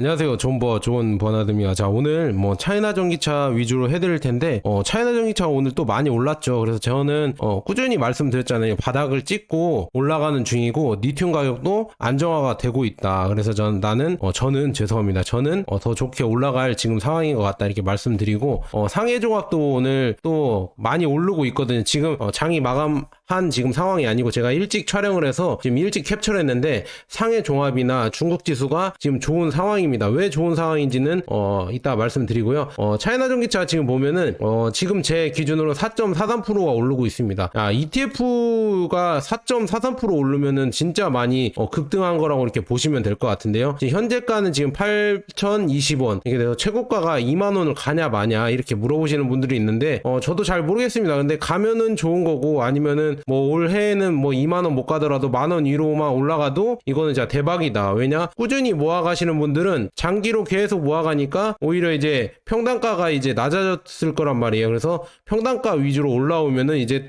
안녕하세요. 좋은 버나드입니다. 자, 오늘 차이나 전기차 위주로 해드릴 텐데, 차이나 전기차 오늘 또 많이 올랐죠. 그래서 저는, 꾸준히 말씀드렸잖아요. 바닥을 찍고 올라가는 중이고, 리튬 가격도 안정화가 되고 있다. 그래서 저는 죄송합니다. 저는, 더 좋게 올라갈 지금 상황인 것 같다. 이렇게 말씀드리고, 상해 조각도 오늘 또 많이 오르고 있거든요. 지금, 장이 마감한 지금 상황이 아니고, 제가 일찍 촬영을 해서 지금 일찍 캡처를 했는데, 상해 종합이나 중국 지수가 지금 좋은 상황입니다. 왜 좋은 상황인지는 이따 말씀드리고요. 차이나 전기차 지금 보면은 지금 제 기준으로 4.43%가 오르고 있습니다. ETF가 4.43% 오르면은 진짜 많이 급등한 거라고 이렇게 보시면 될 것 같은데요. 지금 현재가는 지금 8,020원 이게 돼서 최고가가 2만 원을 가냐 마냐 이렇게 물어보시는 분들이 있는데 저도 잘 모르겠습니다. 근데 가면은 좋은 거고 아니면은 올해에는 2만 원 못 가더라도 만 원 위로만 올라가도 이거는 진짜 대박이다. 왜냐 꾸준히 모아가시는 분들은 장기로 계속 모아가니까 오히려 이제 평단가가 이제 낮아졌을 거란 말이에요. 그래서 평단가 위주로 올라오면은 이제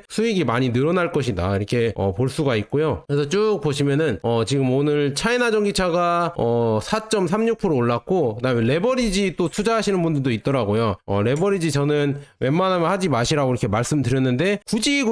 수익이 많이 늘어날 것이다. 이렇게 볼 수가 있고요. 그래서 쭉 보시면은 지금 오늘 차이나 전기차가 4.36% 올랐고 그다음에 레버리지 또 투자하시는 분들도 있더라고요. 레버리지 저는 웬만하면 하지 마시라고 이렇게 말씀드렸는데 굳이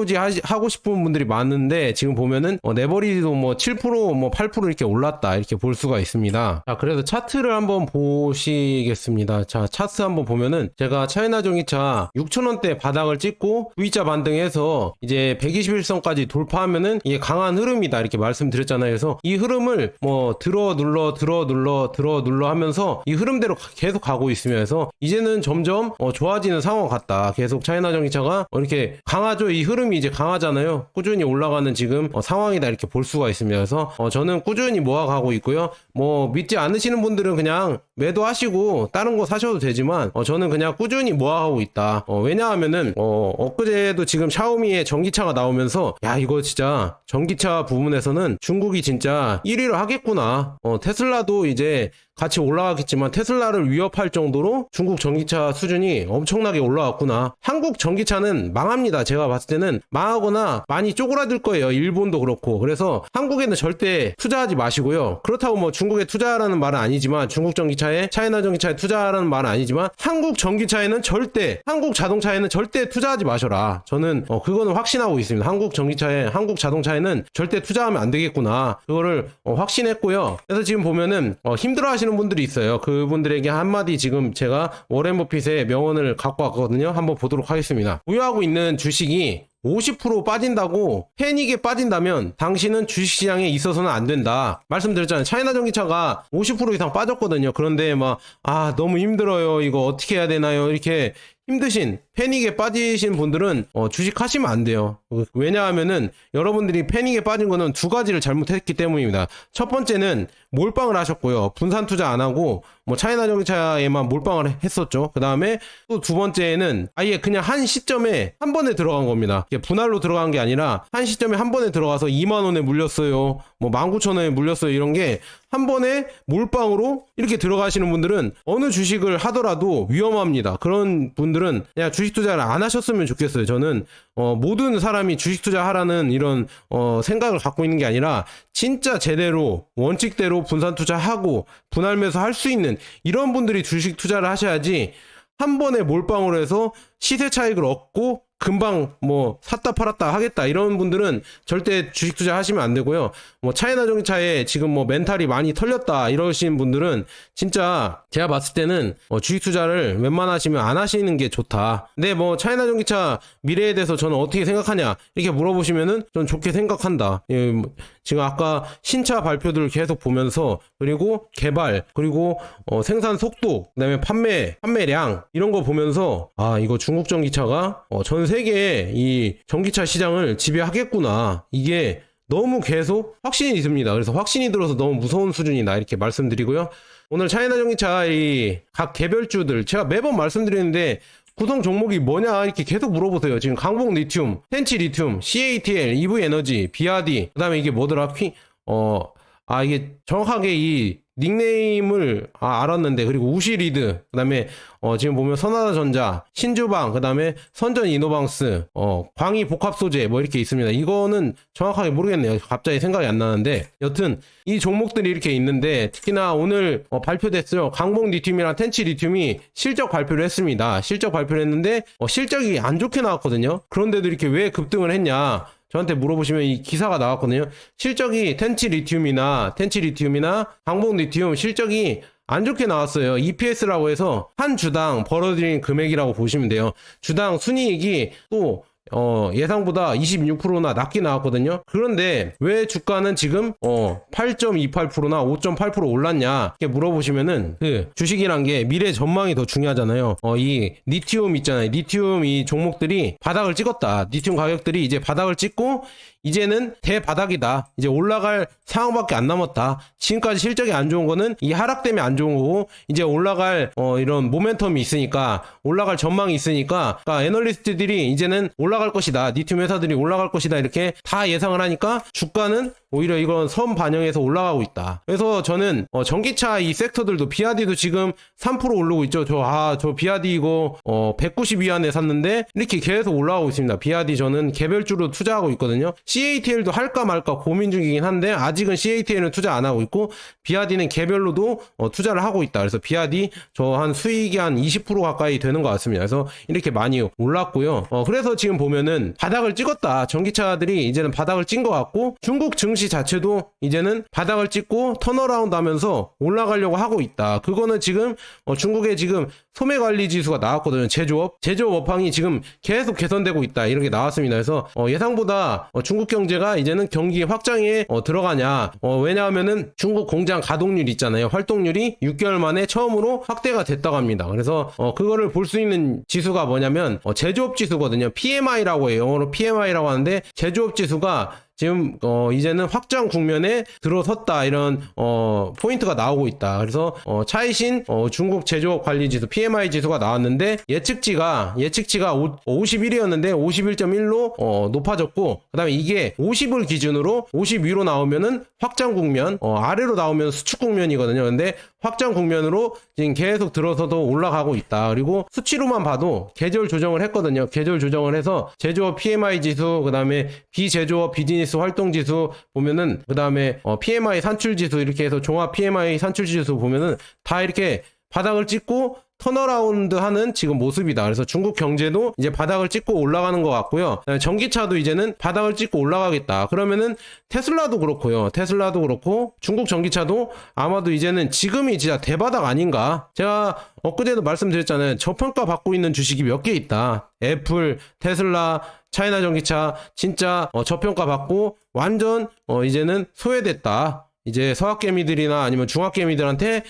하고 싶은 분들이 많은데 지금 보면은 레버리지도 7% 8% 이렇게 올랐다. 이렇게 볼 수가 있습니다. 자, 그래서 차트를 한번 보시겠습니다. 자, 차트 한번 보면은 제가 차이나 전기차 6,000원대 바닥을 찍고 V자 반등해서 이제 121선까지 돌파하면은 이게 강한 흐름이다 이렇게 말씀드렸잖아요. 그래서 이 흐름을 들어 눌러 하면서 이 흐름대로 계속 가고 있으면서 그래서 이제는 점점 좋아지는 상황 같다. 계속 차이나 전기차가 이렇게 강하죠. 이 흐름이 이제 강하잖아요. 꾸준히 올라가는 지금 상황이다 이렇게 볼 수가 있습니다. 그래서 저는 꾸준히 모아가고 있고요. 믿지 않으시는 분들은 그냥 매도하시고 다른 거 사셔도 되지만 저는 그냥 꾸준히 모아가고 있다. 왜냐하면은 엊그제도 지금 샤오미의 전기차가 나오면서 야 이거 진짜 전기차 부분에서는 중국이 진짜 1위를 하겠구나. 테슬라도 이제 같이 올라가겠지만 테슬라를 위협할 정도로 중국 전기차 수준이 엄청나게 올라왔구나. 한국 전기차는 망합니다. 제가 봤을 때는 망하거나 많이 쪼그라들 거예요. 일본도 그렇고. 그래서 한국에는 절대 투자하지 마시고요. 그렇다고 중국에 투자하라는 말은 아니지만 중국 전기차에 차이나 전기차에 투자하라는 말은 아니지만 한국 전기차에는 한국 자동차에는 절대 투자하지 마셔라. 저는 그거는 확신하고 있습니다. 한국 자동차에는 절대 투자하면 안 되겠구나. 그거를 확신했고요. 그래서 지금 보면은 힘들어하시는 분들이 있어요. 그분들에게 한마디 지금 제가 워렌 버핏의 명언을 갖고 왔거든요. 한번 보도록 하겠습니다. 보유하고 있는 주식이 50% 빠진다고 패닉에 빠진다면 당신은 주식시장에 있어서는 안 된다. 말씀드렸잖아요. 차이나 전기차가 50% 이상 빠졌거든요. 그런데 너무 힘들어요. 이거 어떻게 해야 되나요? 이렇게 힘드신 패닉에 빠지신 분들은 주식 하시면 안 돼요. 왜냐하면은 여러분들이 패닉에 빠진 거는 두 가지를 잘못했기 때문입니다. 첫 번째는 몰빵을 하셨고요. 분산 투자 안 하고 차이나 전기차에만 몰빵을 했었죠. 그 다음에 또 두 번째는 아예 그냥 한 시점에 한 번에 들어간 겁니다. 분할로 들어간 게 아니라 한 시점에 한 번에 들어가서 2만 원에 물렸어요. 19,000원에 물렸어요. 이런 게 한 번에 몰빵으로 이렇게 들어가시는 분들은 어느 주식을 하더라도 위험합니다. 그런 분들은 그냥 주식 투자를 안 하셨으면 좋겠어요. 저는 모든 사람이 주식 투자하라는 이런 생각을 갖고 있는 게 아니라 진짜 제대로 원칙대로 분산 투자하고 분할 매수 할 수 있는 이런 분들이 주식 투자를 하셔야지 한 번에 몰빵으로 해서 시세 차익을 얻고 금방 샀다 팔았다 하겠다 이런 분들은 절대 주식 투자 하시면 안 되고요. 차이나 전기차에 지금 멘탈이 많이 털렸다 이러신 분들은 진짜 제가 봤을 때는 주식 투자를 웬만하시면 안 하시는 게 좋다. 근데 차이나 전기차 미래에 대해서 저는 어떻게 생각하냐 이렇게 물어보시면은 전 좋게 생각한다. 지금 아까 신차 발표들을 계속 보면서 그리고 개발 그리고 생산 속도 그다음에 판매량 이런 거 보면서 이거 중국 전기차가 전 세계의 이 전기차 시장을 지배하겠구나. 이게 너무 계속 확신이 듭니다. 그래서 확신이 들어서 너무 무서운 수준이다 이렇게 말씀드리고요. 오늘 차이나 전기차 이 각 개별주들 제가 매번 말씀드리는데 구성 종목이 뭐냐 이렇게 계속 물어보세요. 지금 강복 리튬, 텐치 리튬, CATL, EV 에너지, BRD 그다음에 이게 뭐더라? 이게 정확하게 이 닉네임을 알았는데, 그리고 우시리드, 그 다음에 지금 보면 선화전자, 신주방, 그 다음에 선전이노방스, 광희 복합소재 뭐 이렇게 있습니다. 이거는 정확하게 모르겠네요. 갑자기 생각이 안 나는데, 여튼 이 종목들이 이렇게 있는데, 특히나 오늘 발표됐어요. 강봉 리튬이랑 텐치 리튬이 실적 발표를 했습니다. 실적 발표를 했는데 실적이 안 좋게 나왔거든요. 그런데도 이렇게 왜 급등을 했냐, 저한테 물어보시면 이 기사가 나왔거든요. 실적이 텐치 리튬이나 강봉 리튬 실적이 안 좋게 나왔어요. EPS라고 해서 한 주당 벌어들인 금액이라고 보시면 돼요. 주당 순이익이 또 예상보다 26%나 낮게 나왔거든요. 그런데 왜 주가는 지금 8.28%나 5.8% 올랐냐 이렇게 물어보시면은, 그 주식이란 게 미래 전망이 더 중요하잖아요. 이 리튬 있잖아요. 리튬 이 종목들이 바닥을 찍었다. 리튬 가격들이 이제 바닥을 찍고 이제는 대바닥이다. 이제 올라갈 상황밖에 안 남았다. 지금까지 실적이 안 좋은 거는 이 하락 때문에 안 좋은 거고, 이제 올라갈 이런 모멘텀이 있으니까, 올라갈 전망이 있으니까, 그러니까 애널리스트들이 이제는 올라갈 것이다. 리튬 회사들이 올라갈 것이다. 이렇게 다 예상을 하니까 주가는 오히려 이건 선 반영해서 올라가고 있다. 그래서 저는 전기차 이 섹터들도, 비아디도 지금 3% 오르고 있죠. 저 비아디 이거 192안에 샀는데 이렇게 계속 올라가고 있습니다. 비아디 저는 개별주로 투자하고 있거든요. CATL도 할까 말까 고민 중이긴 한데 아직은 CATL은 투자 안 하고 있고, 비아디는 개별로도 투자를 하고 있다. 그래서 비아디 저 한 수익이 한 20% 가까이 되는 것 같습니다. 그래서 이렇게 많이 올랐고요. 그래서 지금 보면은 바닥을 찍었다. 전기차들이 이제는 바닥을 찐 것 같고, 중국 증시 자체도 이제는 바닥을 찍고 턴어라운드 하면서 올라가려고 하고 있다. 그거는 지금 중국의 지금 소매관리 지수가 나왔거든요. 제조업 업황이 지금 계속 개선되고 있다. 이렇게 나왔습니다. 그래서 예상보다 중국 경제가 이제는 경기 확장에 들어가냐. 왜냐하면은 중국 공장 가동률 있잖아요. 활동률이 6개월 만에 처음으로 확대가 됐다고 합니다. 그래서 그거를 볼 수 있는 지수가 뭐냐면 제조업 지수거든요. PMI라고 해요. 영어로 PMI라고 하는데, 제조업 지수가 지금 이제는 확장 국면에 들어섰다, 이런 포인트가 나오고 있다. 그래서 차이신 중국 제조업 관리 지수 PMI 지수가 나왔는데, 예측치가 51이었는데 51.1로 높아졌고, 그다음에 이게 50을 기준으로 50 위로 나오면은 확장 국면, 아래로 나오면 수축 국면이거든요. 근데 확장 국면으로 지금 계속 들어서도 올라가고 있다. 그리고 수치로만 봐도 계절 조정을 했거든요. 계절 조정을 해서 제조업 PMI 지수, 그다음에 비제조업 비즈니스 활동 지수 보면은, 그다음에 PMI 산출 지수, 이렇게 해서 종합 PMI 산출 지수 보면은 다 이렇게 바닥을 찍고 턴어라운드 하는 지금 모습이다. 그래서 중국 경제도 이제 바닥을 찍고 올라가는 것 같고요. 전기차도 이제는 바닥을 찍고 올라가겠다. 그러면은 테슬라도 그렇고요. 테슬라도 그렇고 중국 전기차도 아마도 이제는 지금이 진짜 대바닥 아닌가. 제가 엊그제도 말씀드렸잖아요. 저평가 받고 있는 주식이 몇 개 있다. 애플, 테슬라, 차이나 전기차 진짜 저평가 받고 완전 이제는 소외됐다. 이제 서학개미들이나 아니면 중학개미들한테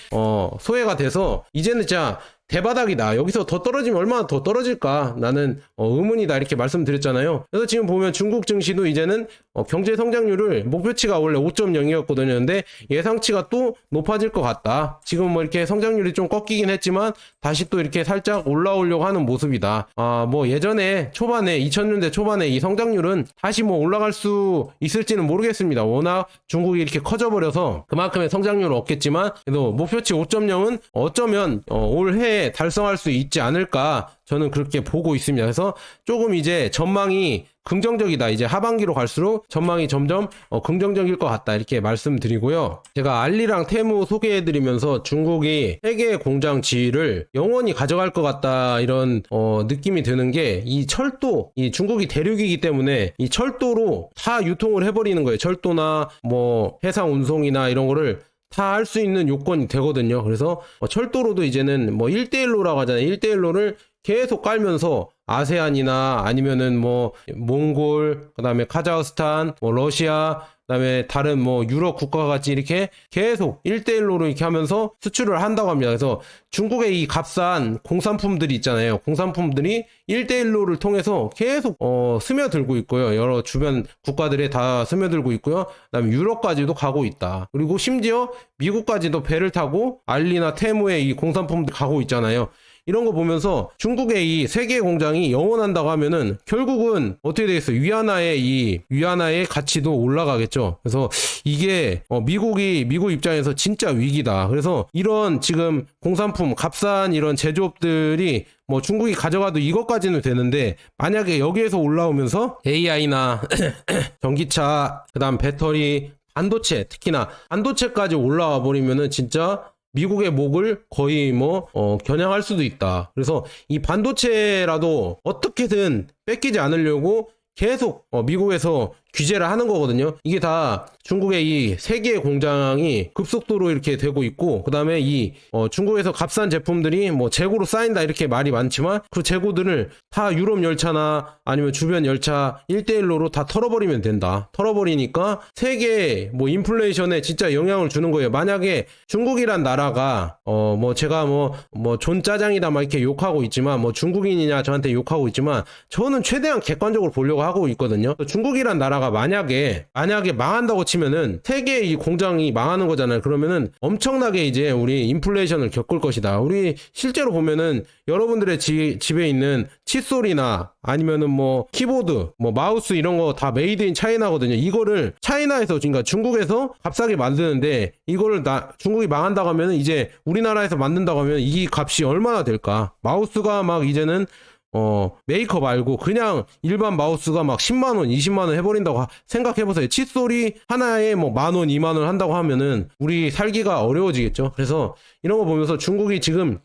소외가 돼서 이제는 진짜 대바닥이다. 여기서 더 떨어지면 얼마나 더 떨어질까? 나는 의문이다. 이렇게 말씀드렸잖아요. 그래서 지금 보면 중국 증시도 이제는 경제 성장률을, 목표치가 원래 5.0이었거든요. 근데 예상치가 또 높아질 것 같다. 지금 뭐 이렇게 성장률이 좀 꺾이긴 했지만 다시 또 이렇게 살짝 올라오려고 하는 모습이다. 뭐 예전에 초반에 2000년대 초반에 이 성장률은 다시 뭐 올라갈 수 있을지는 모르겠습니다. 워낙 중국이 이렇게 커져버려서 그만큼의 성장률은 없겠지만, 그래도 목표치 5.0은 어쩌면 올해 달성할 수 있지 않을까, 저는 그렇게 보고 있습니다. 그래서 조금 이제 전망이 긍정적이다. 이제 하반기로 갈수록 전망이 점점 긍정적일 것 같다. 이렇게 말씀드리고요. 제가 알리랑 테무 소개해드리면서 중국이 세계 공장 지위를 영원히 가져갈 것 같다, 이런 느낌이 드는 게, 이 철도, 이 중국이 대륙이기 때문에 이 철도로 다 유통을 해버리는 거예요. 철도나 뭐 해상 운송이나 이런 거를 다 할 수 있는 요건이 되거든요. 그래서 철도로도 이제는 뭐 1대1로라고 하잖아요. 1대1로를 계속 깔면서 아세안이나 아니면은 뭐 몽골, 그다음에 카자흐스탄, 뭐 러시아, 그다음에 다른 뭐 유럽 국가 같이 이렇게 계속 1대1로로 이렇게 하면서 수출을 한다고 합니다. 그래서 중국의 이 값싼 공산품들이 있잖아요. 공산품들이 1대1로를 통해서 계속 스며들고 있고요. 여러 주변 국가들에 다 스며들고 있고요. 그다음에 유럽까지도 가고 있다. 그리고 심지어 미국까지도 배를 타고 알리나 테무의 이 공산품들 가고 있잖아요. 이런 거 보면서 중국의 이 세 개의 공장이 영원한다고 하면은 결국은 어떻게 되겠어요? 위안화의 가치도 올라가겠죠. 그래서 이게 미국 입장에서 진짜 위기다. 그래서 이런 지금 공산품 값싼 이런 제조업들이 뭐 중국이 가져가도 이것까지는 되는데 만약에 여기에서 올라오면서 AI나 전기차, 그다음 배터리, 반도체, 특히나 반도체까지 올라와 버리면은 진짜 미국의 목을 거의 겨냥할 수도 있다. 그래서 이 반도체라도 어떻게든 뺏기지 않으려고 계속 미국에서 규제를 하는 거거든요. 이게 다 중국의 이 세 개의 공장이 급속도로 이렇게 되고 있고, 그 다음에 이 중국에서 값싼 제품들이 뭐 재고로 쌓인다 이렇게 말이 많지만 그 재고들을 다 유럽 열차나 아니면 주변 열차 1대1로로 다 털어버리면 된다. 털어버리니까 세계 뭐 인플레이션에 진짜 영향을 주는 거예요. 만약에 중국이란 나라가 제가 존 짜장이다 막 이렇게 욕하고 있지만, 뭐 중국인이냐 저한테 욕하고 있지만 저는 최대한 객관적으로 보려고 하고 있거든요. 중국이란 나라가 만약에 망한다고 치면은 세계의 이 공장이 망하는 거잖아요. 그러면은 엄청나게 이제 우리 인플레이션을 겪을 것이다. 우리 실제로 보면은 여러분들의 집에 있는 칫솔이나 아니면은 뭐 키보드, 뭐 마우스 이런 거 다 메이드 인 차이나거든요. 이거를 차이나에서, 그러니까 중국에서 값싸게 만드는데 이거를 중국이 망한다고 하면은 이제 우리나라에서 만든다고 하면 이 값이 얼마나 될까? 마우스가 막 이제는 메이커 말고 그냥 일반 마우스가 막 10만원, 20만원 해버린다고 생각해보세요. 칫솔이 하나에 뭐 만원, 2만원 한다고 하면은 우리 살기가 어려워지겠죠. 그래서 이런 거 보면서 중국이 지금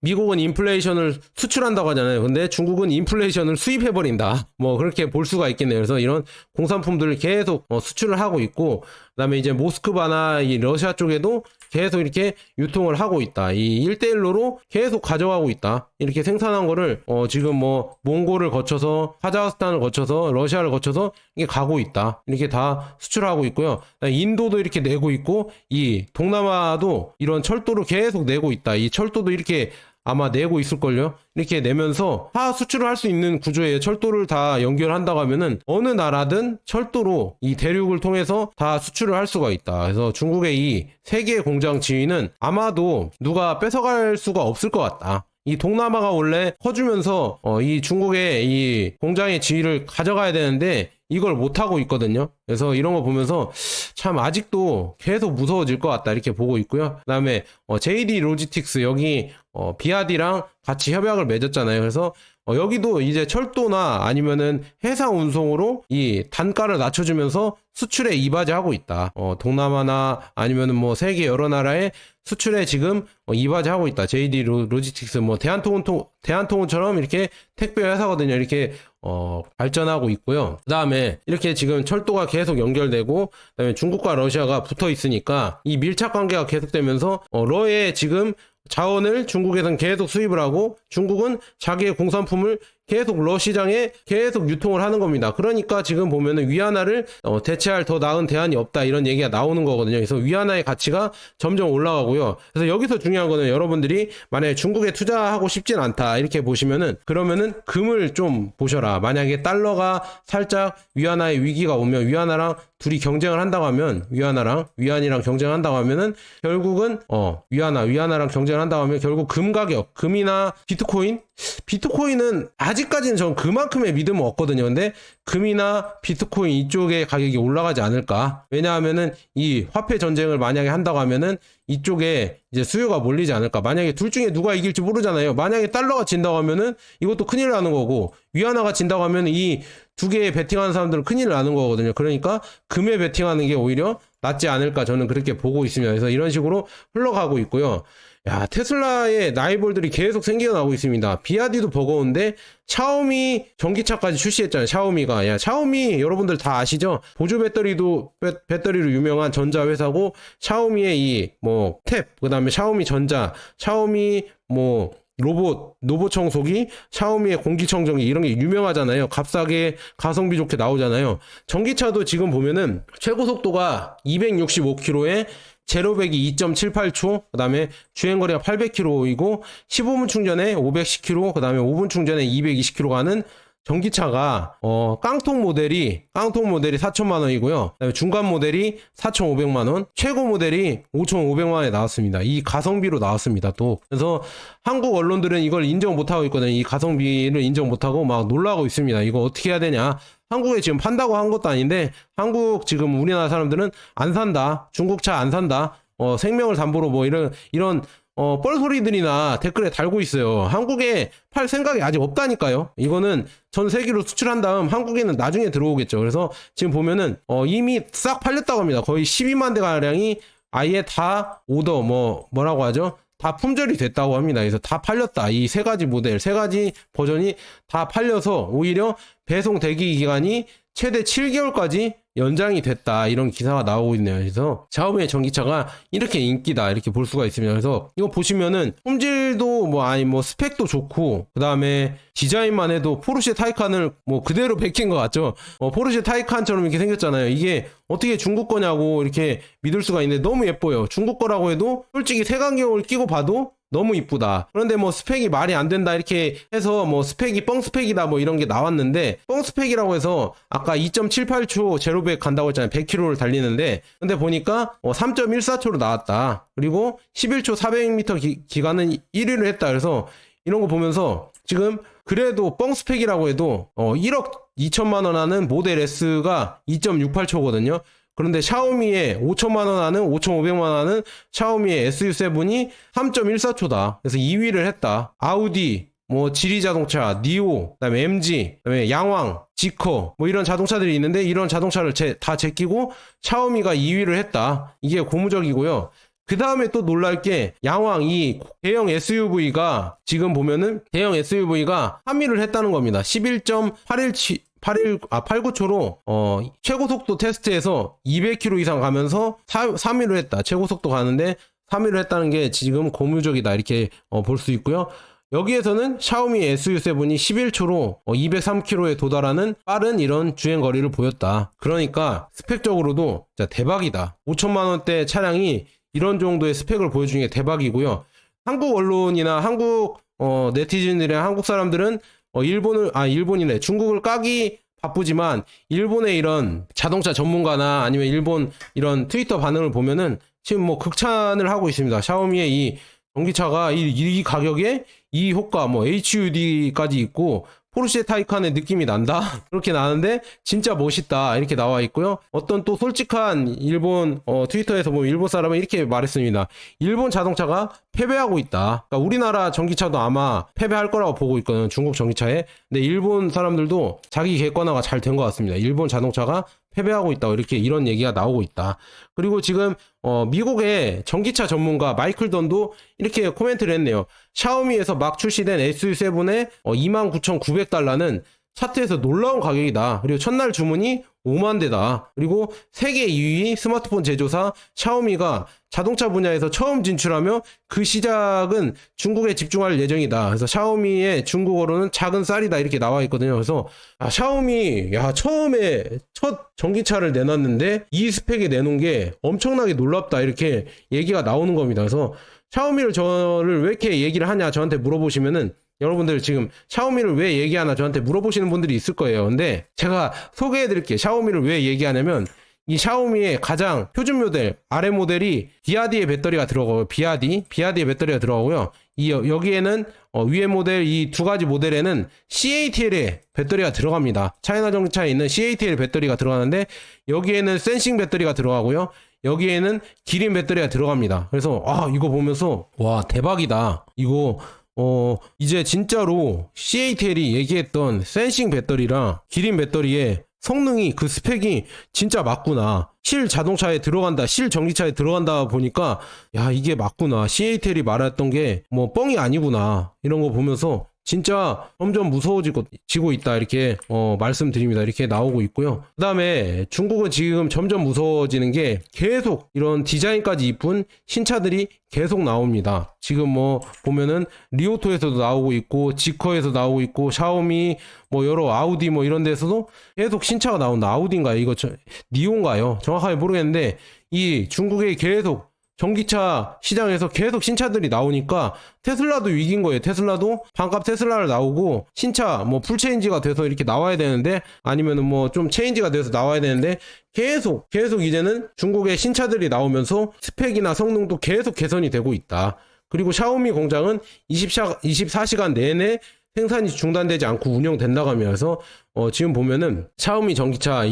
미국은 인플레이션을 수출한다고 하잖아요. 근데 중국은 인플레이션을 수입해버린다. 뭐 그렇게 볼 수가 있겠네요. 그래서 이런 공산품들을 계속 수출을 하고 있고, 그 다음에 이제 모스크바나 이 러시아 쪽에도 계속 이렇게 유통을 하고 있다. 이 1대1로로 계속 가져가고 있다. 이렇게 생산한 거를 지금 뭐 몽골을 거쳐서 카자흐스탄을 거쳐서 러시아를 거쳐서 이게 가고 있다. 이렇게 다 수출하고 있고요. 인도도 이렇게 내고 있고, 이 동남아도 이런 철도를 계속 내고 있다. 이 철도도 이렇게 아마 내고 있을걸요. 이렇게 내면서 다 수출을 할 수 있는 구조에 철도를 다 연결한다고 하면은 어느 나라든 철도로 이 대륙을 통해서 다 수출을 할 수가 있다. 그래서 중국의 이 세계 공장 지위는 아마도 누가 뺏어갈 수가 없을 것 같다. 이 동남아가 원래 커주면서 이 중국의 이 공장의 지위를 가져가야 되는데 이걸 못하고 있거든요. 그래서 이런 거 보면서 참 아직도 계속 무서워질 것 같다 이렇게 보고 있고요. 그 다음에 JD 로지틱스 여기 비아디랑 같이 협약을 맺었잖아요. 그래서 여기도 이제 철도나 아니면은 해상 운송으로 이 단가를 낮춰주면서 수출에 이바지하고 있다. 동남아나 아니면은 뭐 세계 여러 나라에 수출에 지금 이바지하고 있다. JD 로지틱스 뭐 대한통운처럼 이렇게 택배 회사거든요. 이렇게 발전하고 있고요. 그 다음에 이렇게 지금 철도가 계속 연결되고, 그 다음에 중국과 러시아가 붙어 있으니까 이 밀착 관계가 계속되면서 러의 지금 자원을 중국에선 계속 수입을 하고 중국은 자기의 공산품을 계속 러 시장에 계속 유통을 하는 겁니다. 그러니까 지금 보면은 위안화를 대체할 더 나은 대안이 없다 이런 얘기가 나오는 거거든요. 그래서 위안화의 가치가 점점 올라가고요. 그래서 여기서 중요한 거는 여러분들이 만약에 중국에 투자하고 싶진 않다 이렇게 보시면은 그러면은 금을 좀 보셔라. 만약에 달러가 살짝 위안화의 위기가 오면 위안화랑 둘이 경쟁을 한다고 하면 위안이랑 경쟁한다고 하면은 결국은 위안화랑 경쟁을 한다고 하면 결국 금 가격, 금이나 비트코인은 아직까지는 전 그만큼의 믿음은 없거든요. 근데 금이나 비트코인 이쪽의 가격이 올라가지 않을까. 왜냐하면은 이 화폐 전쟁을 만약에 한다고 하면은 이쪽에 이제 수요가 몰리지 않을까. 만약에 둘 중에 누가 이길지 모르잖아요. 만약에 달러가 진다고 하면은 이것도 큰일 나는 거고, 위안화가 진다고 하면 이 두 개에 베팅하는 사람들은 큰일 나는 거거든요. 그러니까 금에 베팅하는 게 오히려 낫지 않을까 저는 그렇게 보고 있습니다. 그래서 이런 식으로 흘러가고 있고요. 야, 테슬라의 라이벌들이 계속 생겨나고 있습니다. 비아디도 버거운데 샤오미 전기차까지 출시했잖아요. 샤오미가. 샤오미 여러분들 다 아시죠? 보조 배터리로 유명한 전자 회사고, 샤오미의 이 탭, 그다음에 샤오미 전자, 샤오미 로봇 청소기, 샤오미의 공기청정기 이런 게 유명하잖아요. 값싸게 가성비 좋게 나오잖아요. 전기차도 지금 보면은 최고 속도가 265km에 제로백이 2.78초, 그 다음에 주행거리가 800km이고 15분 충전에 510km, 그 다음에 5분 충전에 220km 가는 전기차가 깡통 모델이 4천만 원이고요. 그다음에 중간 모델이 4,500만 원, 최고 모델이 5,500만 원에 나왔습니다. 이 가성비로 나왔습니다. 또 그래서 한국 언론들은 이걸 인정 못하고 있거든요. 이 가성비를 인정 못하고 막 놀라고 있습니다. 이거 어떻게 해야 되냐? 한국에 지금 판다고 한 것도 아닌데 한국 지금 우리나라 사람들은 안 산다. 중국차 안 산다. 생명을 담보로 뭐 이런 뻘소리들이나 댓글에 달고 있어요. 한국에 팔 생각이 아직 없다니까요. 이거는 전 세계로 수출한 다음 한국에는 나중에 들어오겠죠. 그래서 지금 보면은 이미 싹 팔렸다고 합니다. 거의 12만 대 가량이 아예 다 오더 뭐라고 하죠? 다 품절이 됐다고 합니다. 그래서 다 팔렸다. 이 세 가지 모델, 세 가지 버전이 다 팔려서 오히려 배송 대기 기간이 최대 7개월까지 연장이 됐다. 이런 기사가 나오고 있네요. 그래서 샤오미의 전기차가 이렇게 인기다. 이렇게 볼 수가 있습니다. 그래서 이거 보시면은 품질도 스펙도 좋고, 그 다음에 디자인만 해도 포르쉐 타이칸을 그대로 베낀 것 같죠? 포르쉐 타이칸처럼 이렇게 생겼잖아요. 이게 어떻게 중국 거냐고 이렇게 믿을 수가 있는데 너무 예뻐요. 중국 거라고 해도 솔직히 색안경을 끼고 봐도 너무 이쁘다. 그런데 스펙이 말이 안 된다 이렇게 해서 스펙이 뻥 스펙이다 이런 게 나왔는데, 뻥 스펙이라고 해서 아까 2.78초 제로 100 간다고 했잖아요. 100km를 달리는데, 근데 보니까 3.14초로 나왔다. 그리고 11초 400m 기간은 1위를 했다. 그래서 이런 거 보면서 지금 그래도 뻥 스펙이라고 해도 1억 2천만 원 하는 모델 S가 2.68초거든요. 그런데 샤오미의 5천만 원 하는 5,500만 원 하는 샤오미의 SU7이 3.14초다. 그래서 2위를 했다. 아우디, 지리자동차, 니오, 그다음에 MG, 그다음에 양왕, 지커 이런 자동차들이 있는데 이런 자동차를 다 제끼고 샤오미가 2위를 했다. 이게 고무적이고요. 그 다음에 또 놀랄 게 양왕 이 대형 SUV가 지금 보면은 대형 SUV가 3위를 했다는 겁니다. 11.89초로 최고 속도 테스트에서 200km 이상 가면서 3위를 했다. 최고 속도 가는데 3위를 했다는 게 지금 고무적이다. 이렇게 볼 수 있고요. 여기에서는 샤오미 SU7이 11초로 203km에 도달하는 빠른 이런 주행 거리를 보였다. 그러니까 스펙적으로도 진짜 대박이다. 5천만 원대 차량이 이런 정도의 스펙을 보여주는 게 대박이고요. 한국 언론이나 한국 네티즌들이나 한국 사람들은 일본이래. 중국을 까기 바쁘지만 일본의 이런 자동차 전문가나 아니면 일본 이런 트위터 반응을 보면은 지금 극찬을 하고 있습니다. 샤오미의 이 전기차가 이 가격에 이 효과 HUD까지 있고 포르쉐 타이칸의 느낌이 난다. 그렇게 나는데 진짜 멋있다. 이렇게 나와 있고요. 어떤 또 솔직한 일본 트위터에서 보면 일본 사람은 이렇게 말했습니다. 일본 자동차가 패배하고 있다. 그러니까 우리나라 전기차도 아마 패배할 거라고 보고 있거든요. 중국 전기차에. 근데 일본 사람들도 자기 객관화가 잘 된 것 같습니다. 일본 자동차가 패배하고 있다. 이런 얘기가 나오고 있다. 그리고 지금 미국의 전기차 전문가 마이클 던도 이렇게 코멘트를 했네요. 샤오미에서 막 출시된 SU7의 29,900달러는 차트에서 놀라운 가격이다. 그리고 첫날 주문이 5만 대다. 그리고 세계 2위 스마트폰 제조사 샤오미가 자동차 분야에서 처음 진출하며 그 시작은 중국에 집중할 예정이다. 그래서 샤오미의 중국어로는 작은 쌀이다. 이렇게 나와 있거든요. 그래서 샤오미 처음에 첫 전기차를 내놨는데 이 스펙에 내놓은 게 엄청나게 놀랍다. 이렇게 얘기가 나오는 겁니다. 그래서 샤오미를 저를 왜 이렇게 얘기를 하냐 저한테 물어보시면은, 여러분들 지금 샤오미를 왜 얘기하나 저한테 물어보시는 분들이 있을 거예요. 근데 제가 소개해드릴게요. 샤오미를 왜 얘기하냐면, 이 샤오미의 가장 표준 모델 아래 모델이 비아디의 배터리가 들어가고요. 비아디의 배터리가 들어가고요. 여기에는 위에 모델 이 두 가지 모델에는 CATL의 배터리가 들어갑니다. 차이나 전기차에 있는 CATL 배터리가 들어가는데 여기에는 센싱 배터리가 들어가고요. 여기에는 기린 배터리가 들어갑니다. 그래서 이거 보면서 와 대박이다. 이거 이제 진짜로 CATL이 얘기했던 센싱 배터리랑 기린 배터리의 성능이 그 스펙이 진짜 맞구나. 실 자동차에 들어간다. 실 전기차에 들어간다 보니까 이게 맞구나. CATL이 말했던 게 뻥이 아니구나. 이런 거 보면서 진짜 점점 무서워지고 있다. 이렇게 말씀드립니다. 이렇게 나오고 있고요. 그 다음에 중국은 지금 점점 무서워지는 게 계속 이런 디자인까지 이쁜 신차들이 계속 나옵니다. 지금 보면은 리오토에서도 나오고 있고 지커에서 나오고 있고 샤오미 여러 아우디 이런 데서도 계속 신차가 나온다. 아우디인가요? 이거 니오인가요? 정확하게 모르겠는데 이 중국에 계속 전기차 시장에서 계속 신차들이 나오니까 테슬라도 위기인 거예요. 테슬라도 반값 테슬라를 나오고 신차 뭐 풀체인지가 돼서 이렇게 나와야 되는데, 아니면은 뭐 좀 체인지가 돼서 나와야 되는데, 계속 이제는 중국의 신차들이 나오면서 스펙이나 성능도 계속 개선이 되고 있다. 그리고 샤오미 공장은 24시간 내내 생산이 중단되지 않고 운영된다고 하면서 지금 보면은 샤오미 전기차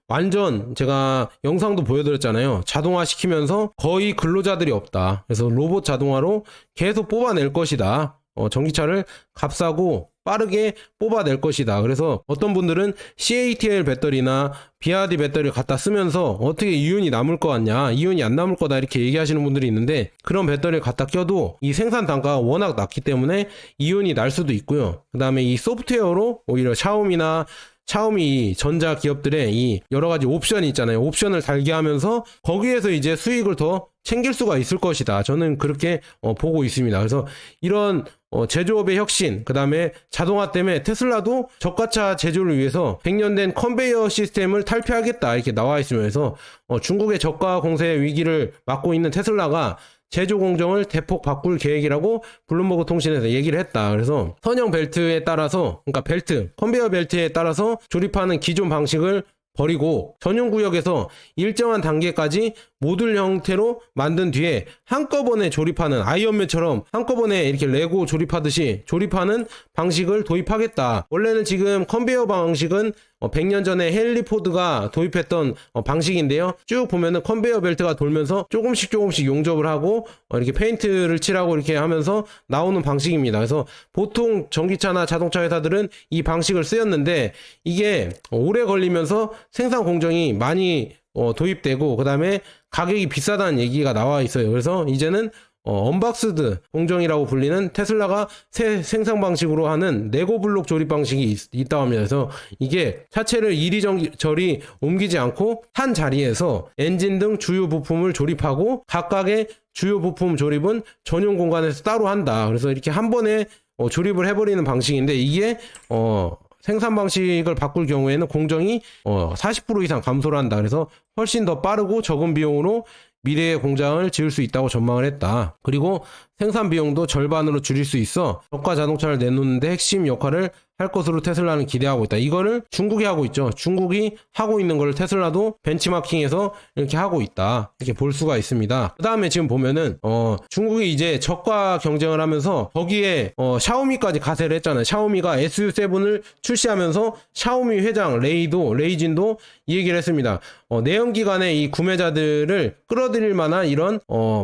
완전 제가 영상도 보여드렸잖아요. 자동화 시키면서 거의 근로자들이 없다. 그래서 로봇 자동화로 계속 뽑아낼 것이다. 전기차를 값싸고 빠르게 뽑아낼 것이다. 그래서 어떤 분들은 CATL 배터리나 BRD 배터리를 갖다 쓰면서 어떻게 이윤이 남을 것 같냐, 이윤이 안 남을 거다, 이렇게 얘기하시는 분들이 있는데, 그런 배터리를 갖다 껴도 이 생산 단가가 워낙 낮기 때문에 이윤이 날 수도 있고요. 그 다음에 이 소프트웨어로 오히려 샤오미 전자 기업들의 이 여러 가지 옵션이 있잖아요. 옵션을 달게 하면서 거기에서 이제 수익을 더 챙길 수가 있을 것이다. 저는 그렇게 보고 있습니다. 그래서 이런 제조업의 혁신, 그 다음에 자동화 때문에 테슬라도 저가차 제조를 위해서 100년 된 컨베이어 시스템을 탈피하겠다, 이렇게 나와 있으면서 중국의 저가 공세 위기를 맞고 있는 테슬라가 제조 공정을 대폭 바꿀 계획이라고 블룸버그 통신에서 얘기를 했다. 그래서 선형 벨트에 따라서, 그러니까 컨베이어 벨트에 따라서 조립하는 기존 방식을 버리고 전용 구역에서 일정한 단계까지 모듈 형태로 만든 뒤에 한꺼번에 조립하는, 아이언맨처럼 한꺼번에 이렇게 레고 조립하듯이 조립하는 방식을 도입하겠다. 원래는 지금 컨베이어 방식은 100년 전에 헨리 포드가 도입했던 방식인데요. 쭉 보면은 컨베이어 벨트가 돌면서 조금씩 용접을 하고 이렇게 페인트를 칠하고 이렇게 하면서 나오는 방식입니다. 그래서 보통 전기차나 자동차 회사들은 이 방식을 쓰였는데, 이게 오래 걸리면서 생산 공정이 많이 도입되고, 그 다음에 가격이 비싸다는 얘기가 나와 있어요. 그래서 이제는 언박스드 공정이라고 불리는 테슬라가 새 생산 방식으로 하는 레고 블록 조립 방식이 있다고 합니다. 그래서 이게 차체를 이리저리 옮기지 않고 한 자리에서 엔진 등 주요 부품을 조립하고, 각각의 주요 부품 조립은 전용 공간에서 따로 한다. 그래서 이렇게 한 번에 조립을 해버리는 방식인데, 이게 생산 방식을 바꿀 경우에는 공정이 40% 이상 감소를 한다. 그래서 훨씬 더 빠르고 적은 비용으로 미래의 공장을 지을 수 있다고 전망을 했다. 그리고 생산 비용도 절반으로 줄일 수 있어 저가 자동차를 내놓는데 핵심 역할을 할 것으로 테슬라는 기대하고 있다. 이거를 중국이 하고 있죠. 중국이 하고 있는 걸 테슬라도 벤치마킹해서 이렇게 하고 있다, 이렇게 볼 수가 있습니다. 그 다음에 지금 보면은 중국이 이제 저가 경쟁을 하면서 거기에 샤오미까지 가세를 했잖아요. 샤오미가 SU7을 출시하면서 샤오미 회장 레이진도 이 얘기를 했습니다. 내연기관의 이 구매자들을 끌어들일 만한 이런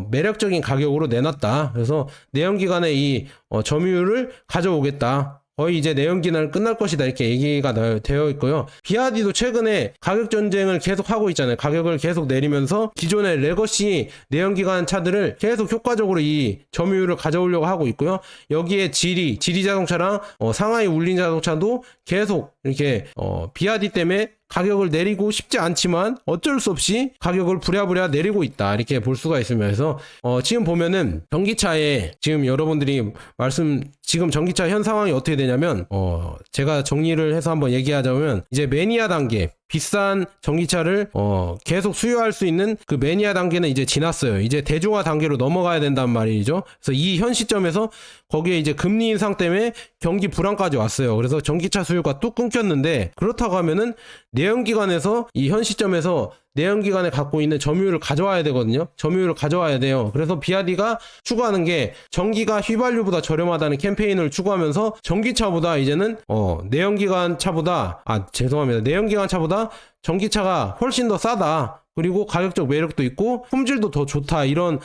매력적인 가격으로 내놨다. 그래서 내연기관의 이 점유율을 가져오겠다. 거의 이제 내연기관은 끝날 것이다, 이렇게 얘기가 되어 있고요. BRD도 최근에 가격 전쟁을 계속 하고 있잖아요. 가격을 계속 내리면서 기존의 레거시 내연기관 차들을 계속 효과적으로 이 점유율을 가져오려고 하고 있고요. 여기에 지리 자동차랑 상하이 울린 자동차도 계속 이렇게 BRD 때문에 가격을 내리고 싶지 않지만 어쩔 수 없이 가격을 부랴부랴 내리고 있다, 이렇게 볼 수가 있습니다. 그래서 지금 보면은 전기차에 지금 여러분들이 지금 전기차 현 상황이 어떻게 되냐면, 제가 정리를 해서 한번 얘기하자면, 이제 매니아 단계, 비싼 전기차를 계속 수요할 수 있는 그 매니아 단계는 이제 지났어요. 이제 대중화 단계로 넘어가야 된단 말이죠. 그래서 이 현 시점에서 거기에 이제 금리 인상 때문에 경기 불안까지 왔어요. 그래서 전기차 수요가 뚝 끊겼는데, 그렇다고 하면은 내연기관에서 이 현 시점에서 내연기관에 갖고 있는 점유율을 가져와야 되거든요. 점유율을 가져와야 돼요. 그래서 BRD가 추구하는 게 전기가 휘발유보다 저렴하다는 캠페인을 추구하면서 전기차보다 이제는 내연기관 차보다 전기차가 훨씬 더 싸다, 그리고 가격적 매력도 있고 품질도 더 좋다, 이런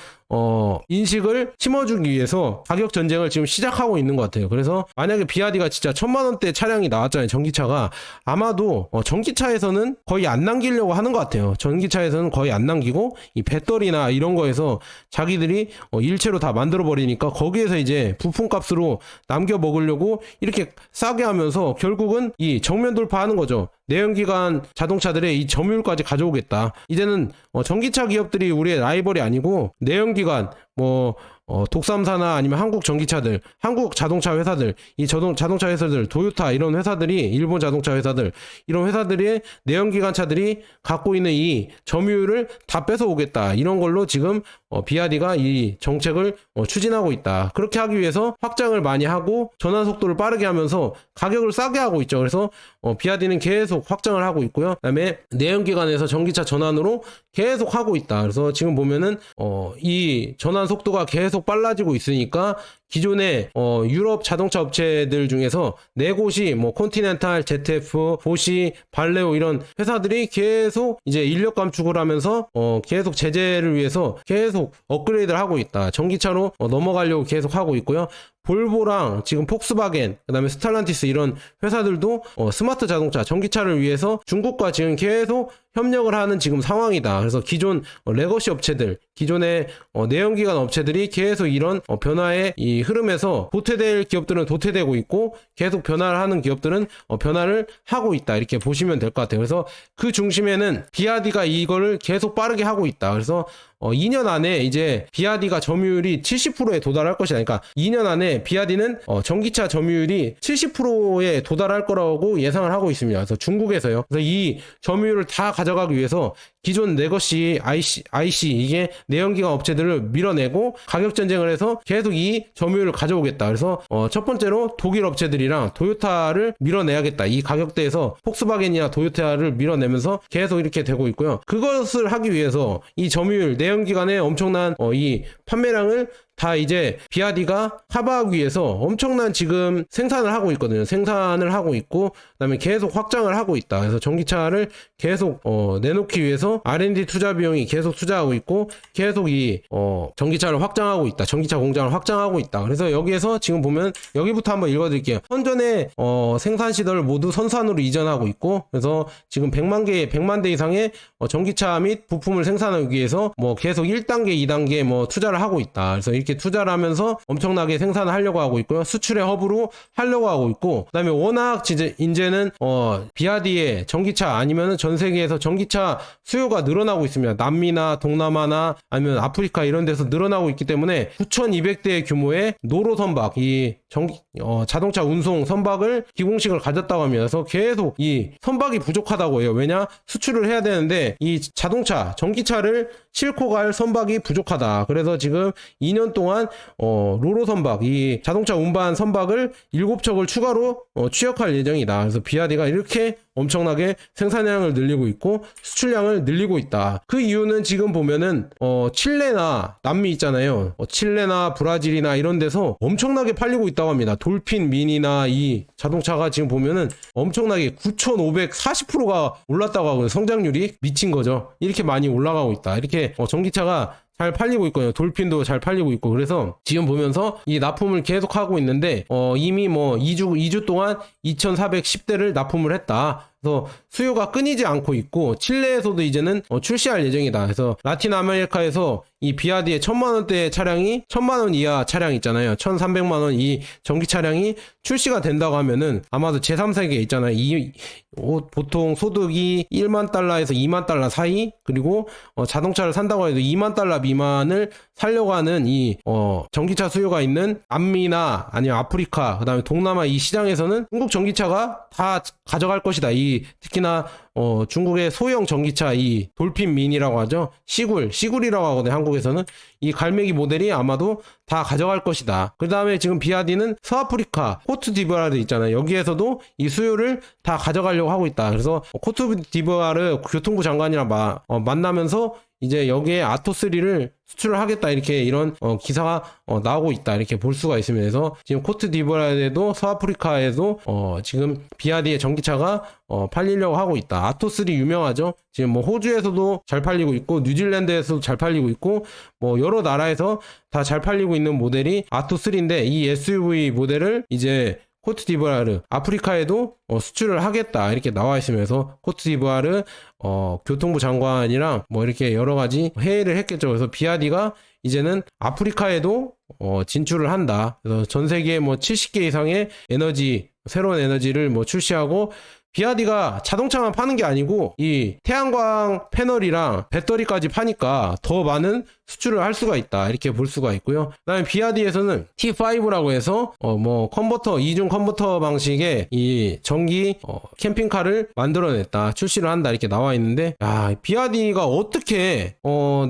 인식을 심어주기 위해서 가격 전쟁을 지금 시작하고 있는 것 같아요. 그래서 만약에 BRD가 진짜 1000만원대 차량이 나왔잖아요, 전기차가. 아마도 전기차에서는 거의 안 남기려고 하는 것 같아요. 전기차에서는 거의 안 남기고 이 배터리나 이런 거에서 자기들이 일체로 다 만들어 버리니까 거기에서 이제 부품값으로 남겨 먹으려고 이렇게 싸게 하면서 결국은 이 정면 돌파하는 거죠. 내연기관 자동차들의 이 점유율까지 가져오겠다. 이제는 전기차 기업들이 우리의 라이벌이 아니고 내연기관 독삼사나 아니면 한국 전기차들, 한국 자동차 회사들, 이 자동차 회사들, 도요타 이런 회사들이, 일본 자동차 회사들, 이런 회사들의 내연기관차들이 갖고 있는 이 점유율을 다 뺏어오겠다. 이런 걸로 지금 비아디가 이 정책을 추진하고 있다. 그렇게 하기 위해서 확장을 많이 하고 전환 속도를 빠르게 하면서 가격을 싸게 하고 있죠. 그래서 비아디는 계속 확장을 하고 있고요. 그다음에 내연기관에서 전기차 전환으로 계속 하고 있다. 그래서 지금 보면은 이 전환 속도가 계속 빨라지고 있으니까 기존의 유럽 자동차 업체들 중에서 네 곳이 뭐 콘티넨탈, ZF, 보시, 발레오 이런 회사들이 계속 이제 인력 감축을 하면서 계속 제재를 위해서 계속 업그레이드를 하고 있다. 전기차로 넘어가려고 계속 하고 있고요. 볼보랑 지금 폭스바겐, 그다음에 스탈란티스 이런 회사들도 스마트 자동차, 전기차를 위해서 중국과 지금 계속 협력을 하는 지금 상황이다. 그래서 기존 레거시 업체들, 기존의 내연기관 업체들이 계속 이런 변화의 이 흐름에서 도태될 기업들은 도태되고 있고 계속 변화를 하는 기업들은 변화를 하고 있다. 이렇게 보시면 될 것 같아요. 그래서 그 중심에는 비아디가 이거를 계속 빠르게 하고 있다. 그래서 2년 안에 이제 비아디가 점유율이 70%에 도달할 것이다. 그러니까 2년 안에 비아디는 전기차 점유율이 70%에 도달할 거라고 예상을 하고 있습니다. 그래서 중국에서요. 그래서 이 점유율을 다 가져가기 위해서 기존 레거시 IC 이게 내연기관 업체들을 밀어내고 가격 전쟁을 해서 계속 이 점유율을 가져오겠다. 그래서 첫 번째로 독일 업체들이랑 도요타를 밀어내야겠다. 이 가격대에서 폭스바겐이나 도요타를 밀어내면서 계속 이렇게 되고 있고요. 그것을 하기 위해서 이 점유율 내연기관의 엄청난 이 판매량을 다 이제 비아디가 커버하기 위해서 엄청난 지금 생산을 하고 있거든요. 생산을 하고 있고 그다음에 계속 확장을 하고 있다. 그래서 전기차를 계속 내놓기 위해서 R&D 투자 비용이 계속 투자하고 있고 계속 이 전기차를 확장하고 있다. 전기차 공장을 확장하고 있다. 그래서 여기에서 지금 보면 여기부터 한번 읽어드릴게요. 현존의 생산 시설을 모두 선산으로 이전하고 있고 그래서 지금 100만 대 이상의 전기차 및 부품을 생산하기 위해서 뭐 계속 1단계, 2단계 뭐 투자를 하고 있다. 그래서 이렇게 투자를 하면서 엄청나게 생산을 하려고 하고 있고요. 수출의 허브로 하려고 하고 있고 그다음에 워낙 이제는 비아디의 전기차 아니면은 전 세계에서 전기차 수요가 늘어나고 있습니다. 남미나 동남아나 아니면 아프리카 이런 데서 늘어나고 있기 때문에 9,200대 규모의 노로 선박 이 자동차 운송 선박을 기공식을 가졌다고 합니다. 그래서 계속 이 선박이 부족하다고 해요. 왜냐? 수출을 해야 되는데 이 자동차 전기차를 싣고 갈 선박이 부족하다. 그래서 지금 2년 동안 로로 선박 이 자동차 운반 선박을 7척을 추가로 취역할 예정이다. 그래서 비아디가 이렇게 엄청나게 생산량을 늘리고 있고 수출량을 늘리고 있다. 그 이유는 지금 보면은 칠레나 남미 있잖아요. 칠레나 브라질이나 이런 데서 엄청나게 팔리고 있다고 합니다. 돌핀 미니나 이 자동차가 지금 보면은 엄청나게 9,540%가 올랐다고 하고요. 성장률이 미친 거죠. 이렇게 많이 올라가고 있다. 이렇게 전기차가 잘 팔리고 있거든요. 돌핀도 잘 팔리고 있고 그래서 지금 보면서 이 납품을 계속 하고 있는데 이미 뭐 2주 동안 2,410대를 납품을 했다. 그래서 수요가 끊이지 않고 있고 칠레에서도 이제는 출시할 예정이다. 그래서 라틴 아메리카에서 이 비아디의 1,000만원대 차량이 1,000만원 이하 차량 있잖아요. 1,300만원 이 전기 차량이 출시가 된다고 하면은 아마도 제3세계 있잖아요. 보통 소득이 1만 달러에서 2만 달러 사이 그리고 자동차를 산다고 해도 2만 달러 미만을 살려고 하는 이 전기차 수요가 있는 남미나 아니면 아프리카 그다음에 동남아 이 시장에서는 한국 전기차가 다 가져갈 것이다. 이 특히나 중국의 소형 전기차 이 돌핀 미니라고 하죠. 시굴이라고 하거든요. 한국에서는 이 갈매기 모델이 아마도 다 가져갈 것이다. 그 다음에 지금 비아디는 서아프리카 코트디부아르 있잖아요. 여기에서도 이 수요를 다 가져가려고 하고 있다. 그래서 코트디부아르 교통부 장관이랑 만나면서 이제 여기에 아토3를 수출을 하겠다 이렇게 이런 기사가 나오고 있다 이렇게 볼 수가 있습니다. 그래서 지금 코트디부아르에도 서아프리카에도 지금 비아디의 전기차가 팔리려고 하고 있다. 아토3 유명하죠. 지금 뭐 호주에서도 잘 팔리고 있고 뉴질랜드에서도 잘 팔리고 있고 뭐 여러 나라에서 다 잘 팔리고 있는 모델이 아토3인데 이 SUV 모델을 이제 코트디부아르 아프리카에도 수출을 하겠다 이렇게 나와 있으면서 코트디부아르 교통부 장관이랑 뭐 이렇게 여러 가지 회의를 했겠죠. 그래서 비아디가 이제는 아프리카에도 진출을 한다. 그래서 전 세계 뭐 70개 이상의 새로운 에너지를 뭐 출시하고 비아디가 자동차만 파는 게 아니고 이 태양광 패널이랑 배터리까지 파니까 더 많은 수출을 할 수가 있다, 이렇게 볼 수가 있고요. 그다음에 비아디에서는 T5라고 해서 뭐 컨버터, 이중 컨버터 방식의 이 전기 캠핑카를 만들어냈다, 출시를 한다, 이렇게 나와 있는데, 야, 비아디가 어떻게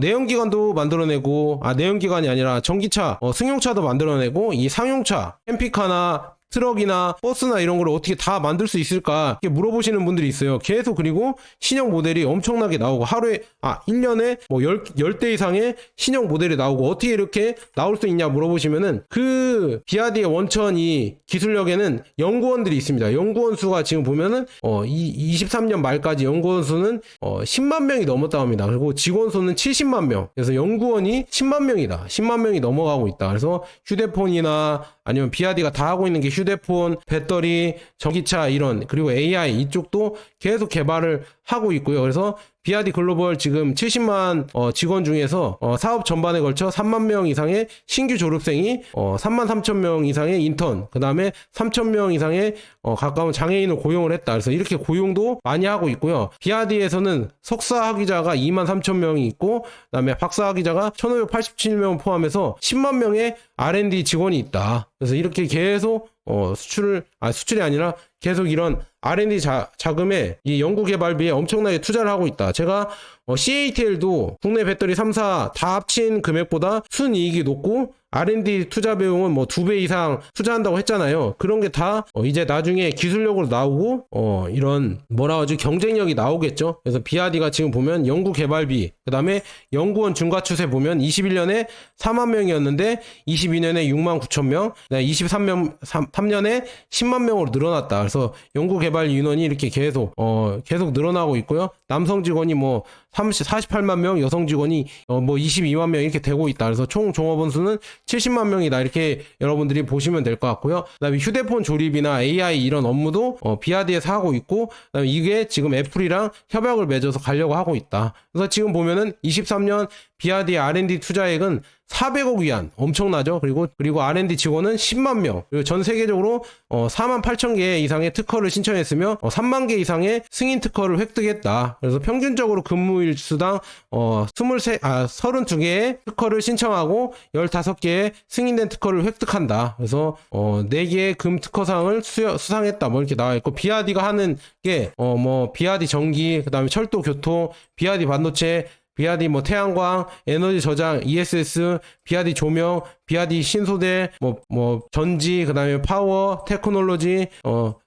내연기관도 만들어내고, 내연기관이 아니라 전기차, 승용차도 만들어내고, 이 상용차 캠핑카나 트럭이나 버스나 이런 걸 어떻게 다 만들 수 있을까, 이렇게 물어보시는 분들이 있어요. 계속. 그리고 신형 모델이 엄청나게 나오고, 하루에 1년에 뭐 10대 이상의 신형 모델이 나오고, 어떻게 이렇게 나올 수 있냐 물어보시면은, 그 비아디의 원천 이 기술력에는 연구원들이 있습니다. 연구원 수가 지금 보면은 23년 말까지 연구원 수는 10만 명이 넘었다고 합니다. 그리고 직원 수는 70만 명. 그래서 연구원이 10만 명이다. 10만 명이 넘어가고 있다. 그래서 휴대폰이나 아니면 비아디가 다 하고 있는 게 휴대폰, 배터리, 전기차 이런, 그리고 AI 이쪽도 계속 개발을 하고 있고요. 그래서 비아디 글로벌 지금 70만 직원 중에서 사업 전반에 걸쳐 3만 명 이상의 신규 졸업생이 3만 3천 명 이상의 인턴, 그 다음에 3천 명 이상의 가까운 장애인을 고용을 했다. 그래서 이렇게 고용도 많이 하고 있고요. 비아디에서는 석사 학위자가 2만 3천 명이 있고, 그 다음에 박사 학위자가 1587명 포함해서 10만 명의 R&D 직원이 있다. 그래서 이렇게 계속 수출이 아니라 계속 이런 R&D 자금에 이 연구개발비에 엄청나게 투자를 하고 있다. 제가 CATL도 국내 배터리 3사 다 합친 금액보다 순이익이 높고 R&D 투자 비용은 뭐 2배 이상 투자한다고 했잖아요. 그런 게 다 이제 나중에 기술력으로 나오고 이런 뭐라 하지, 경쟁력이 나오겠죠. 그래서 비아디가 지금 보면 연구개발비, 그 다음에 연구원 증가 추세 보면 21년에 4만 명이었는데 22년에 6만 9천 명, 23년에 10만 명으로 늘어났다. 그래서 연구개발 인원이 이렇게 계속 늘어나고 있고요. 남성 직원이 뭐 48만 명, 여성 직원이 뭐 22만 명 이렇게 되고 있다. 그래서 총 종업원 수는 70만 명이다. 이렇게 여러분들이 보시면 될 것 같고요. 그다음에 휴대폰 조립이나 AI 이런 업무도 비아디에서 하고 있고, 그다음에 이게 지금 애플이랑 협약을 맺어서 가려고 하고 있다. 그래서 지금 보면은 23년 비아디의 R&D 투자액은 400억 위안, 엄청나죠. 그리고 R&D 직원은 10만 명, 그리고 전 세계적으로 4만 8천 개 이상의 특허를 신청했으며 3만 개 이상의 승인 특허를 획득했다. 그래서 평균적으로 근무일 수당 32개의 특허를 신청하고 15개의 승인된 특허를 획득한다. 그래서 4개의 금 특허상을 수상했다. 뭐 이렇게 나와 있고, 비아디가 하는 게 뭐 비아디 전기, 그다음에 철도 교통, 비아디 반도체, 비아디 뭐 태양광, 에너지 저장, ESS, 비아디 조명, 비아디 신소재, 뭐 전지, 그다음에 파워, 테크놀로지,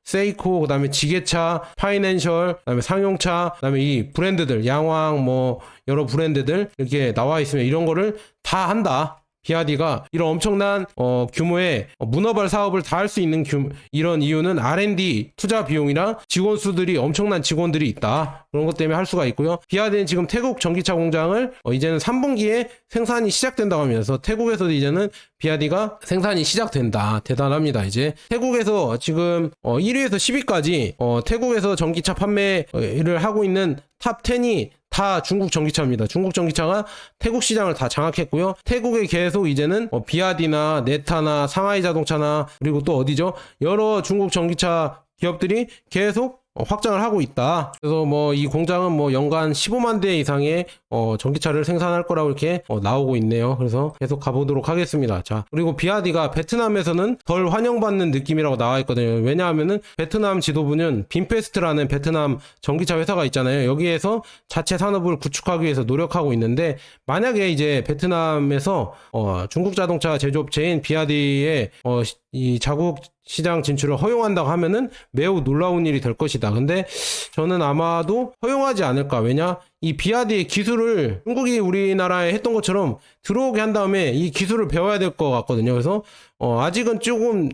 세이코, 그다음에 지게차, 파이낸셜, 그다음에 상용차, 그다음에 이 브랜드들, 양왕, 뭐 여러 브랜드들 이렇게 나와 있으면 이런 거를 다 한다. 비아디가 이런 엄청난 규모의 문어발 사업을 다 할 수 있는 이런 이유는 R&D 투자 비용이랑 직원 수들이, 엄청난 직원들이 있다. 그런 것 때문에 할 수가 있고요. 비아디는 지금 태국 전기차 공장을 이제는 3분기에 생산이 시작된다고 하면서 태국에서도 이제는 비아디가 생산이 시작된다. 대단합니다. 이제 태국에서 지금 1위에서 10위까지 태국에서 전기차 판매를 하고 있는 탑 10이 다 중국 전기차입니다. 중국 전기차가 태국 시장을 다 장악했고요. 태국에 계속 이제는 비아디나 네타나 상하이 자동차나, 그리고 또 어디죠? 여러 중국 전기차 기업들이 계속 확장을 하고 있다. 그래서 뭐 이 공장은 뭐 연간 15만 대 이상의 전기차를 생산할 거라고 이렇게 나오고 있네요. 그래서 계속 가보도록 하겠습니다. 자, 그리고 비아디가 베트남에서는 덜 환영받는 느낌이라고 나와 있거든요. 왜냐하면은 베트남 지도부는 빈페스트라는 베트남 전기차 회사가 있잖아요. 여기에서 자체 산업을 구축하기 위해서 노력하고 있는데, 만약에 이제 베트남에서 중국 자동차 제조업체인 비아디의 이 자국 시장 진출을 허용한다고 하면은 매우 놀라운 일이 될 것이다. 근데 저는 아마도 허용하지 않을까. 왜냐? 이 비아디의 기술을 중국이 우리나라에 했던 것처럼 들어오게 한 다음에 이 기술을 배워야 될 것 같거든요. 그래서 아직은 조금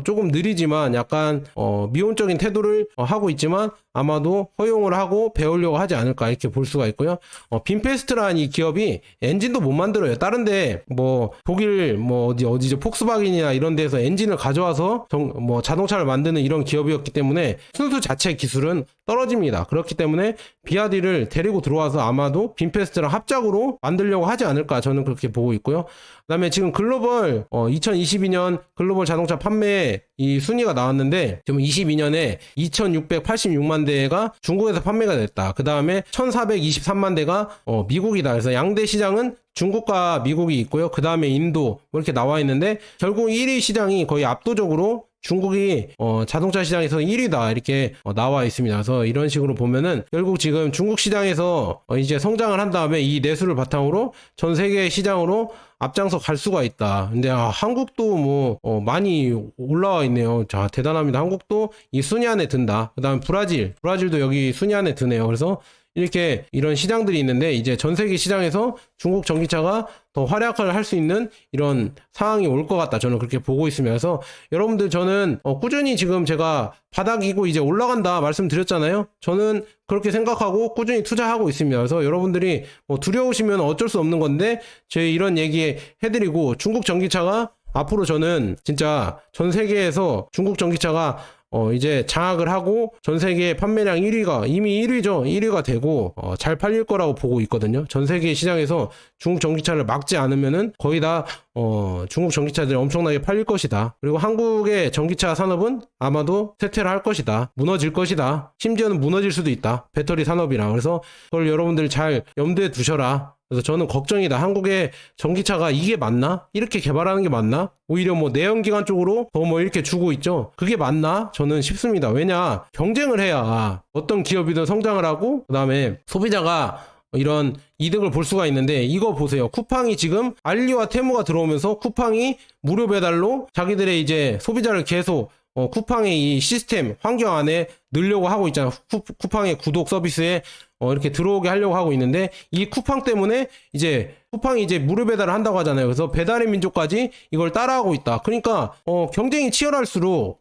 느리지만 약간 미온적인 태도를 하고 있지만 아마도 허용을 하고 배우려고 하지 않을까, 이렇게 볼 수가 있고요. 빈페스트라는 이 기업이 엔진도 못 만들어요. 다른데 뭐 독일 뭐 어디죠, 폭스바겐이나 이런 데서 엔진을 가져와서 뭐 자동차를 만드는 이런 기업이었기 때문에 순수 자체 기술은 떨어집니다. 그렇기 때문에 비아디를 데리고 들어와서 아마도 빈페스트랑 합작으로 만들려고 하지 않을까 저는 그렇게 보고 있고요. 그다음에 지금 글로벌 2022년 글로벌 자동차 판매 이 순위가 나왔는데 지금 22년에 2,686만 대가 중국에서 판매가 됐다. 그 다음에 1,423만 대가 미국이다. 그래서 양대 시장은 중국과 미국이 있고요. 그 다음에 인도 뭐 이렇게 나와 있는데 결국 1위 시장이 거의 압도적으로 중국이 자동차 시장에서 1위다 이렇게 나와 있습니다. 그래서 이런 식으로 보면은 결국 지금 중국 시장에서 이제 성장을 한 다음에 이 내수를 바탕으로 전 세계 시장으로 앞장서 갈 수가 있다. 근데 한국도 뭐 많이 올라와 있네요. 자, 대단합니다. 한국도 이 순위 안에 든다. 그다음 브라질도 여기 순위 안에 드네요. 그래서 이렇게 이런 시장들이 있는데 이제 전 세계 시장에서 중국 전기차가 더 활약을 할 수 있는 이런 상황이 올 것 같다. 저는 그렇게 보고 있습니다. 그래서 여러분들 저는 꾸준히 지금 제가 바닥이고 이제 올라간다 말씀드렸잖아요. 저는 그렇게 생각하고 꾸준히 투자하고 있습니다. 그래서 여러분들이 뭐 두려우시면 어쩔 수 없는 건데 제 이런 얘기 해드리고 중국 전기차가 앞으로 저는 진짜 전 세계에서 중국 전기차가 이제 장악을 하고 전 세계 판매량 1위가 이미 1위죠. 1위가 되고 잘 팔릴 거라고 보고 있거든요. 전 세계 시장에서 중국 전기차를 막지 않으면은 거의 다 중국 전기차들이 엄청나게 팔릴 것이다. 그리고 한국의 전기차 산업은 아마도 쇠퇴를 할 것이다. 무너질 것이다. 심지어는 무너질 수도 있다. 배터리 산업이랑. 그래서 그걸 여러분들 잘 염두에 두셔라. 그래서 저는 걱정이다. 한국의 전기차가 이게 맞나? 이렇게 개발하는 게 맞나? 오히려 뭐 내연기관 쪽으로 더 뭐 이렇게 주고 있죠. 그게 맞나? 저는 싶습니다. 왜냐? 경쟁을 해야 어떤 기업이든 성장을 하고 그다음에 소비자가 이런 이득을 볼 수가 있는데 이거 보세요. 쿠팡이 지금 알리와 테무가 들어오면서 쿠팡이 무료 배달로 자기들의 이제 소비자를 계속 쿠팡의 이 시스템 환경 안에 넣으려고 하고 있잖아. 쿠팡의 구독 서비스에 이렇게 들어오게 하려고 하고 있는데 이 쿠팡 때문에 이제 쿠팡이 이제 무료 배달을 한다고 하잖아요. 그래서 배달의 민족까지 이걸 따라하고 있다. 그러니까 경쟁이 치열할수록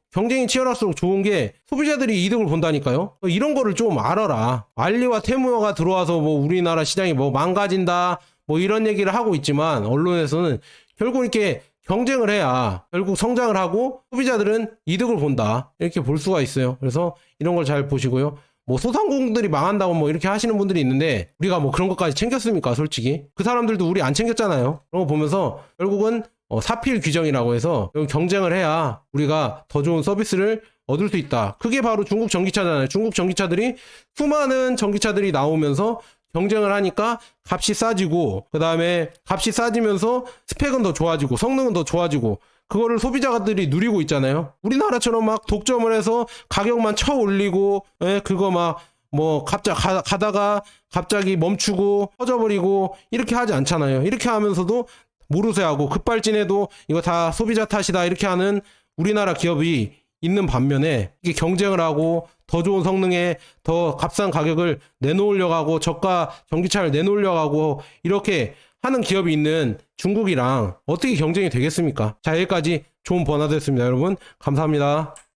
좋은 게 소비자들이 이득을 본다니까요. 이런 거를 좀 알아라. 알리와 테무가 들어와서 뭐 우리나라 시장이 뭐 망가진다 뭐 이런 얘기를 하고 있지만 언론에서는 결국 이렇게 경쟁을 해야 결국 성장을 하고 소비자들은 이득을 본다. 이렇게 볼 수가 있어요. 그래서 이런 걸 잘 보시고요. 뭐 소상공인들이 망한다고 뭐 이렇게 하시는 분들이 있는데 우리가 뭐 그런 것까지 챙겼습니까? 솔직히 그 사람들도 우리 안 챙겼잖아요. 그런 거 보면서 결국은 사필 규정이라고 해서 경쟁을 해야 우리가 더 좋은 서비스를 얻을 수 있다. 그게 바로 중국 전기차잖아요. 중국 전기차들이 수많은 전기차들이 나오면서 경쟁을 하니까 값이 싸지고 그 다음에 값이 싸지면서 스펙은 더 좋아지고 성능은 더 좋아지고 그거를 소비자들이 누리고 있잖아요. 우리나라처럼 막 독점을 해서 가격만 쳐 올리고 그거 막 뭐 가다가 갑자기 멈추고 터져버리고 이렇게 하지 않잖아요. 이렇게 하면서도 모르쇠하고 급발진해도 이거 다 소비자 탓이다 이렇게 하는 우리나라 기업이 있는 반면에 이게 경쟁을 하고 더 좋은 성능에 더 값싼 가격을 내놓으려고 하고 저가 전기차를 내놓으려고 하고 이렇게 하는 기업이 있는 중국이랑 어떻게 경쟁이 되겠습니까? 자, 여기까지 좋은 번화됐습니다. 여러분 감사합니다.